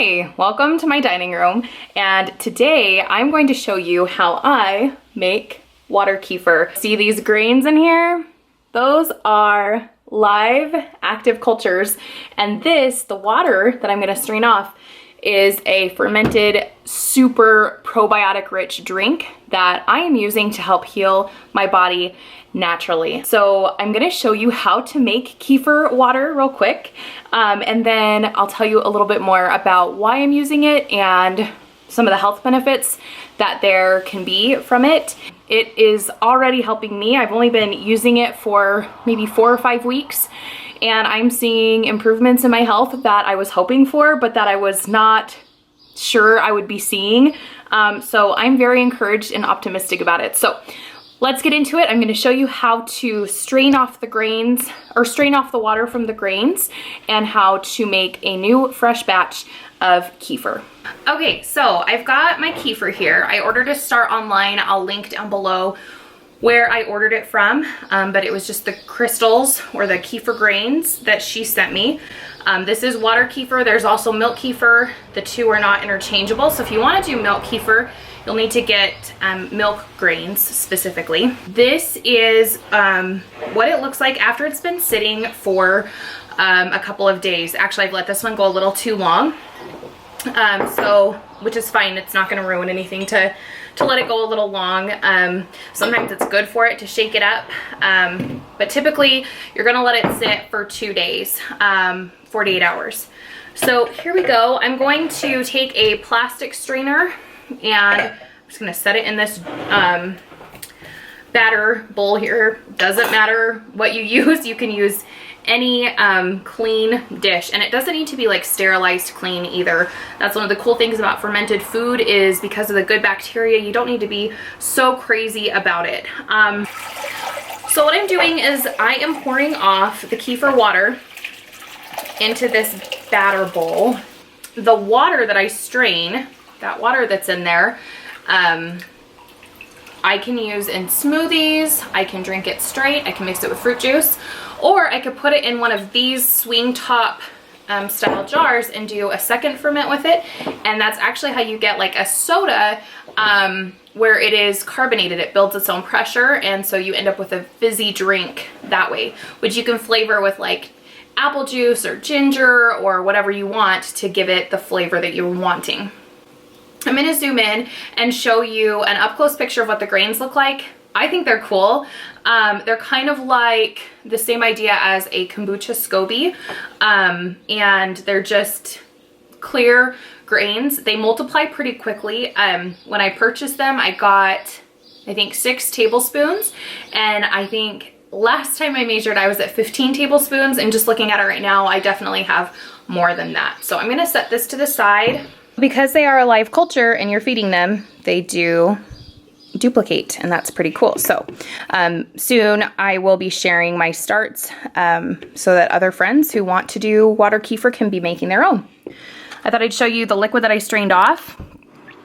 Hi, welcome to my dining room, and today I'm going to show you how I make water kefir. See these grains in here? Those are live active cultures, and this, the water that I'm going to strain off, is a fermented, super probiotic rich drink that I am using to help heal my body naturally. So I'm gonna show you how to make kefir water real quick, and then I'll tell you a little bit more about why I'm using it and some of the health benefits that there can be from it. It is already helping me. I've only been using it for maybe 4 or 5 weeks, and I'm seeing improvements in my health that I was hoping for, but that I was not sure I would be seeing. So I'm very encouraged and optimistic about it. So let's get into it. I'm going to show you how to strain off the grains, or strain off the water from the grains, and how to make a new fresh batch of kefir. Okay, so I've got my kefir here. I ordered a start online. I'll link down below where I ordered it from, but it was just the crystals or the kefir grains that she sent me. This is water kefir. There's also milk kefir. The two are not interchangeable. So if you want to do milk kefir, you'll need to get milk grains specifically. This is what it looks like after it's been sitting for a couple of days. Actually, I've let this one go a little too long, which is fine. It's not going to ruin anything to let it go a little long. Sometimes it's good for it to shake it up, but typically you're going to let it sit for 2 days, 48 hours. So here we go. I'm going to take a plastic strainer, and I'm just going to set it in this batter bowl here. Doesn't matter what you use. You can use any clean dish, and it doesn't need to be like sterilized clean either. That's one of the cool things about fermented food, is because of the good bacteria, you don't need to be so crazy about it. So what I'm doing is I am pouring off the kefir water into this batter bowl. The water that I strain, that water that's in there, I can use in smoothies. I can drink it straight. I can mix it with fruit juice, or I could put it in one of these swing top style jars and do a second ferment with it. And that's actually how you get like a soda where it is carbonated. It builds its own pressure, and so you end up with a fizzy drink that way, which you can flavor with like apple juice or ginger or whatever you want to give it the flavor that you're wanting. I'm going to zoom in and show you an up-close picture of what the grains look like. I think they're cool. They're kind of like the same idea as a kombucha SCOBY, and they're just clear grains. They multiply pretty quickly. When I purchased them, I got, I think, 6 tablespoons, and I think last time I measured, I was at 15 tablespoons, and just looking at it right now, I definitely have more than that. So I'm going to set this to the side. Because they are a live culture and you're feeding them, they do duplicate, and that's pretty cool. So soon I will be sharing my starts so that other friends who want to do water kefir can be making their own. I thought I'd show you the liquid that I strained off.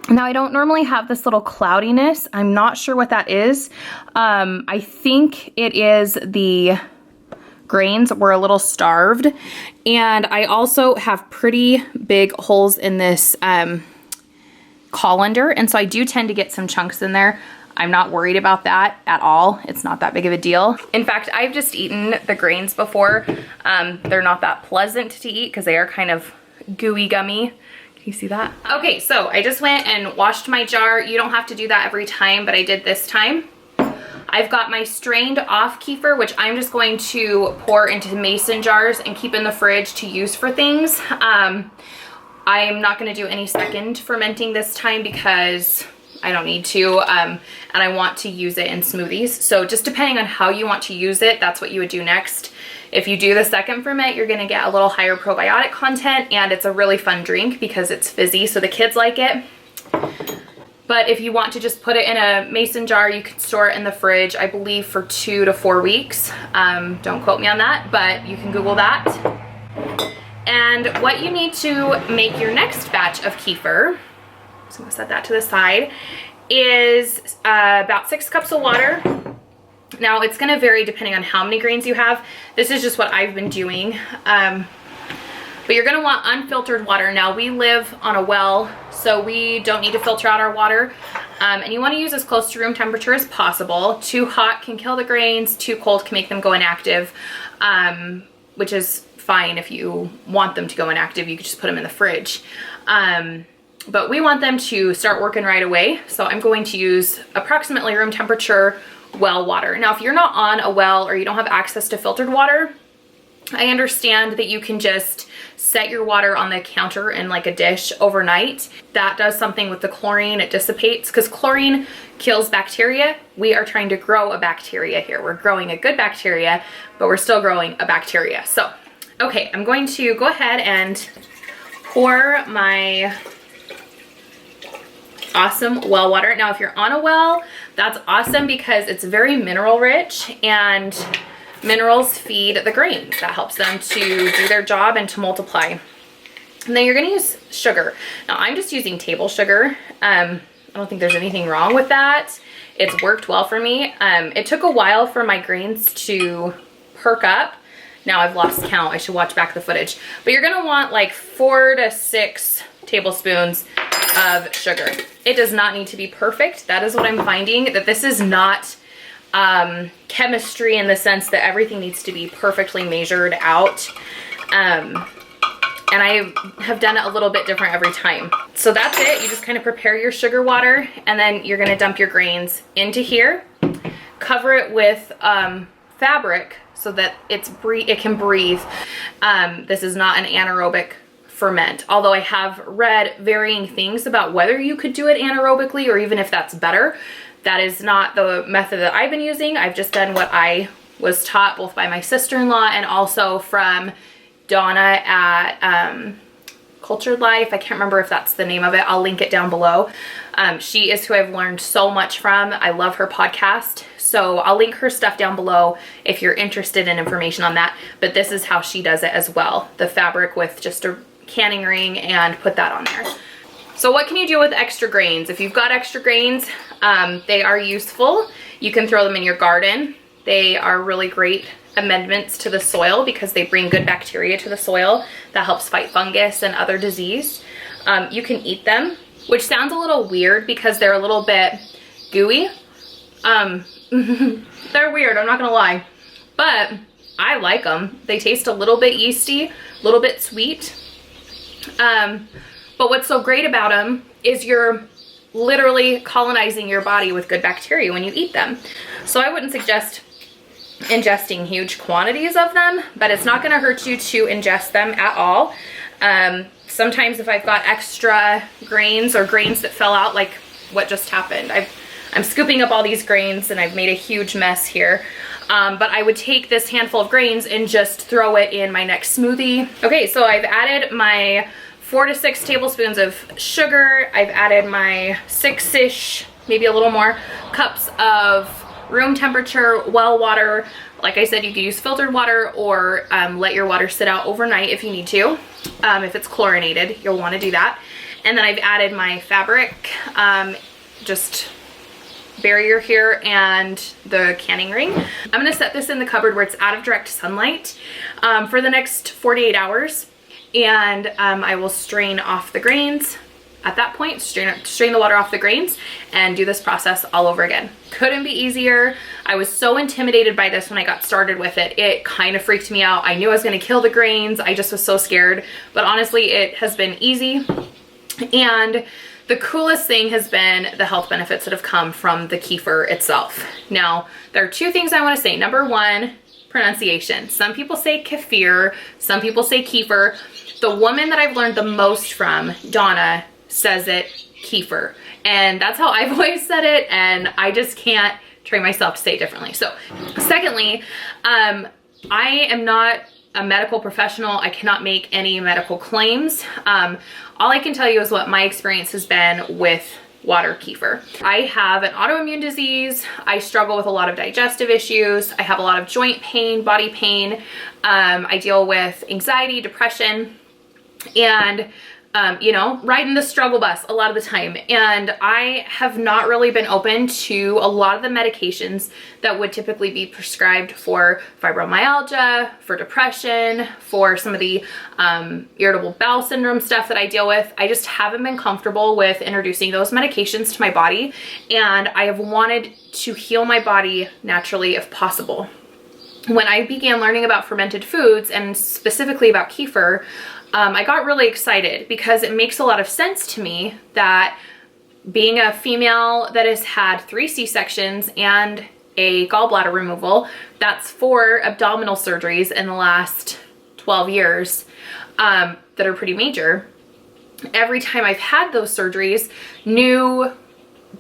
Now, I don't normally have this little cloudiness. I'm not sure what that is. I think it is the grains were a little starved, and I also have pretty big holes in this colander, and so I do tend to get some chunks in there. I'm not worried about that at all. It's not that big of a deal. In fact, I've just eaten the grains before. They're not that pleasant to eat because they are kind of gooey gummy. Can you see that? Okay, so I just went and washed my jar. You don't have to do that every time, but I did this time. I've got my strained off kefir, which I'm just going to pour into mason jars and keep in the fridge to use for things. I'm not going to do any second fermenting this time because I don't need to, and I want to use it in smoothies. So just depending on how you want to use it, that's what you would do next. If you do the second ferment, you're going to get a little higher probiotic content, and it's a really fun drink because it's fizzy, so the kids like it. But if you want to just put it in a mason jar, you can store it in the fridge, I believe, for 2 to 4 weeks. Don't quote me on that, but you can Google that. And what you need to make your next batch of kefir, so I'm gonna set that to the side, is about 6 cups of water. Now, it's gonna vary depending on how many grains you have. This is just what I've been doing. But you're gonna want unfiltered water. Now we live on a well, so we don't need to filter out our water. And you wanna use as close to room temperature as possible. Too hot can kill the grains, too cold can make them go inactive, which is fine if you want them to go inactive. You could just put them in the fridge. But we want them to start working right away. So I'm going to use approximately room temperature well water. Now, if you're not on a well or you don't have access to filtered water, I understand that you can just set your water on the counter in like a dish overnight. That does something with the chlorine, it dissipates, because chlorine kills bacteria. We are trying to grow a bacteria here. We're growing a good bacteria, but we're still growing a bacteria. So, okay, I'm going to go ahead and pour my awesome well water. Now, if you're on a well, that's awesome because it's very mineral rich, and minerals feed the grains. That helps them to do their job and to multiply. And then you're gonna use sugar. Now I'm just using table sugar. I don't think there's anything wrong with that. It's worked well for me. It took a while for my grains to perk up. Now I've lost count. I should watch back the footage. But you're gonna want like 4 to 6 tablespoons of sugar. It does not need to be perfect. That is what I'm finding, that this is not chemistry in the sense that everything needs to be perfectly measured out. And I have done it a little bit different every time. So that's it. You just kind of prepare your sugar water, and then you're gonna dump your grains into here. Cover it with fabric so that it can breathe. This is not an anaerobic ferment, although I have read varying things about whether you could do it anaerobically or even if that's better. That is not the method that I've been using. I've just done what I was taught both by my sister-in-law and also from Donna at Cultured Life. I can't remember if that's the name of it. I'll link it down below. She is who I've learned so much from. I love her podcast. So I'll link her stuff down below if you're interested in information on that. But this is how she does it as well. The fabric with just a canning ring, and put that on there. So what can you do with extra grains? If you've got extra grains, they are useful. You can throw them in your garden. They are really great amendments to the soil because they bring good bacteria to the soil that helps fight fungus and other disease. You can eat them, which sounds a little weird because they're a little bit gooey. They're weird, I'm not gonna lie, but I like them. They taste a little bit yeasty, a little bit sweet. But what's so great about them is you're literally colonizing your body with good bacteria when you eat them. So I wouldn't suggest ingesting huge quantities of them, but it's not gonna hurt you to ingest them at all. Sometimes if I've got extra grains or grains that fell out, like what just happened, I'm scooping up all these grains and I've made a huge mess here. But I would take this handful of grains and just throw it in my next smoothie. Okay, so I've added my 4 to 6 tablespoons of sugar. I've added my 6-ish, maybe a little more, cups of room temperature well water. Like I said, you can use filtered water or let your water sit out overnight if you need to. If it's chlorinated, you'll want to do that. And then I've added my fabric, just barrier here, and the canning ring. I'm gonna set this in the cupboard where it's out of direct sunlight for the next 48 hours. And I will strain off the grains at that point, strain the water off the grains, and do this process all over again. Couldn't be easier. I was so intimidated by this when I got started with it. It kind of freaked me out. I knew I was gonna kill the grains. I just was so scared, but honestly, it has been easy. And the coolest thing has been the health benefits that have come from the kefir itself. Now, there are 2 things I want to say. Number 1, pronunciation. Some people say kefir, some people say kefir. The woman that I've learned the most from, Donna, says it kefir. And that's how I've always said it, and I just can't train myself to say it differently. So, secondly, I am not a medical professional. I cannot make any medical claims. All I can tell you is what my experience has been with water kefir. I have an autoimmune disease. I struggle with a lot of digestive issues. I have a lot of joint pain, body pain. I deal with anxiety, depression, and you know, riding the struggle bus a lot of the time. And I have not really been open to a lot of the medications that would typically be prescribed for fibromyalgia, for depression, for some of the irritable bowel syndrome stuff that I deal with. I just haven't been comfortable with introducing those medications to my body, and I have wanted to heal my body naturally if possible. When I began learning about fermented foods, and specifically about kefir, I got really excited because it makes a lot of sense to me that being a female that has had 3 C-sections and a gallbladder removal, that's 4 abdominal surgeries in the last 12 years that are pretty major. Every time I've had those surgeries, new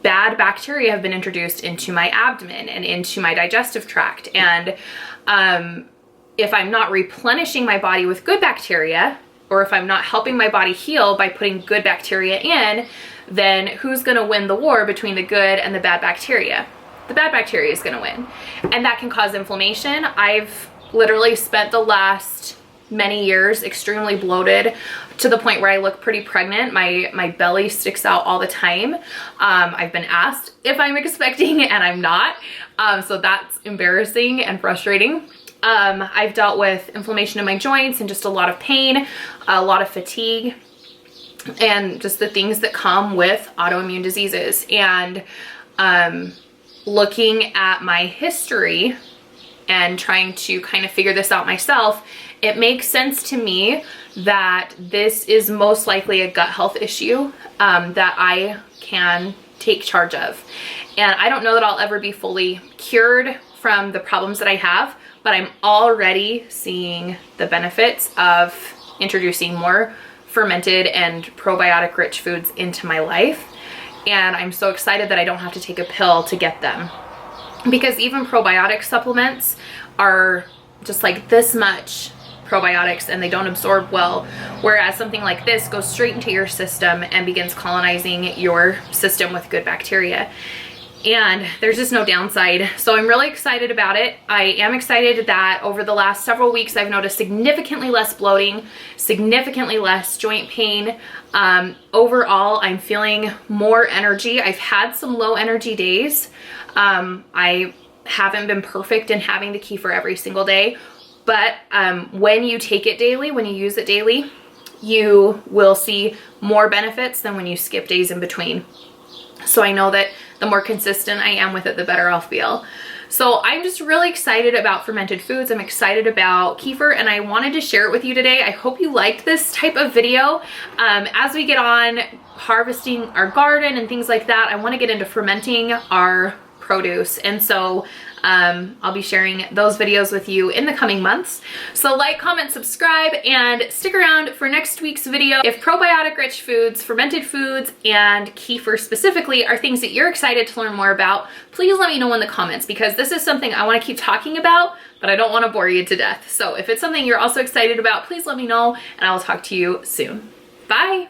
bad bacteria have been introduced into my abdomen and into my digestive tract. And if I'm not replenishing my body with good bacteria, or if I'm not helping my body heal by putting good bacteria in, then who's gonna win the war between the good and the bad bacteria? The bad bacteria is gonna win. And that can cause inflammation. I've literally spent the last many years extremely bloated to the point where I look pretty pregnant. My belly sticks out all the time. I've been asked if I'm expecting and I'm not. So that's embarrassing and frustrating. I've dealt with inflammation in my joints and just a lot of pain, a lot of fatigue, and just the things that come with autoimmune diseases. And looking at my history and trying to kind of figure this out myself, it makes sense to me that this is most likely a gut health issue that I can take charge of. And I don't know that I'll ever be fully cured from the problems that I have, but I'm already seeing the benefits of introducing more fermented and probiotic rich foods into my life. And I'm so excited that I don't have to take a pill to get them, because even probiotic supplements are just like this much probiotics and they don't absorb well, whereas something like this goes straight into your system and begins colonizing your system with good bacteria. And there's just no downside. So I'm really excited about it. I am excited that over the last several weeks I've noticed significantly less bloating, significantly less joint pain. Overall, I'm feeling more energy. I've had some low energy days. I haven't been perfect in having the kefir every single day, but when you take it daily, when you use it daily, you will see more benefits than when you skip days in between. So I know that the more consistent I am with it, the better I'll feel. So I'm just really excited about fermented foods. I'm excited about kefir, and I wanted to share it with you today. I hope you liked this type of video. As we get on harvesting our garden and things like that, I want to get into fermenting our produce. And so I'll be sharing those videos with you in the coming months. So like, comment, subscribe, and stick around for next week's video. If probiotic rich foods, fermented foods, and kefir specifically are things that you're excited to learn more about, please let me know in the comments, because this is something I want to keep talking about, but I don't want to bore you to death. So if it's something you're also excited about, please let me know, and I will talk to you soon. Bye.